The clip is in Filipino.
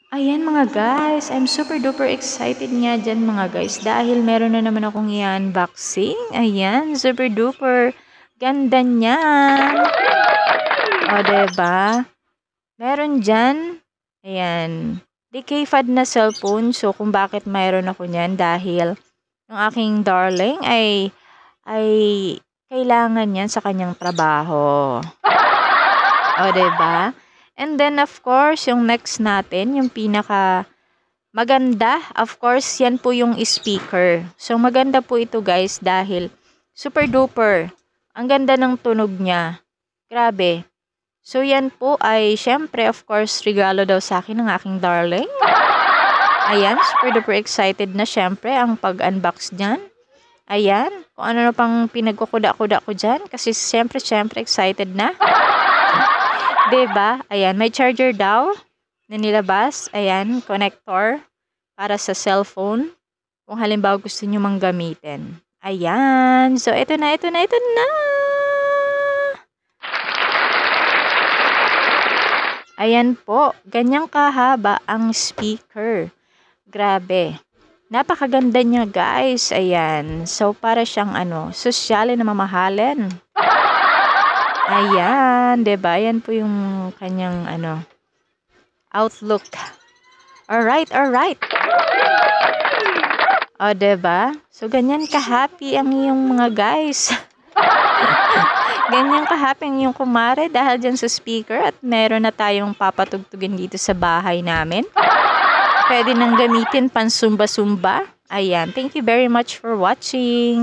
Ayan mga guys, I'm super duper excited nga dyan mga guys dahil meron na naman akong i-unboxing. Ayan, super duper ganda niyan. O, diba? Meron dyan, ayan, decayfad na cellphone. So, kung bakit mayroon ako niyan dahil yung aking darling ay kailangan yan sa kanyang trabaho. O, diba? And then, of course, yung next natin, yung pinaka maganda, of course, yan po yung speaker. So, maganda po ito guys dahil super duper. Ang ganda ng tunog niya. Grabe. So, yan po ay, syempre, of course, regalo daw sa akin ng aking darling. Ayan, super duper excited na syempre ang pag-unbox dyan. Ayan, kung ano na pang pinagkukuda-kuda ko dyan. Kasi syempre, excited na. Diba? Ayan, may charger daw na nilabas. Ayan, connector para sa cellphone. Kung halimbawa gusto nyo mang gamitin. Ayan. So, ito na. Ayan po. Ganyang kahaba ang speaker. Grabe. Napakaganda niya, guys. Ayan. So, para siyang sosyalin na mamahalin. Ayan, 'di ba? Yan po yung kanyang outlook. Alright. O, 'di ba? So ganyan ka-happy ang iyong mga guys. Ganyan ka-happy ang iyong kumare dahil diyan sa speaker at meron na tayong papatugtugin dito sa bahay namin. Pwede nang gamitin pan sumba-sumba. Ayan, thank you very much for watching.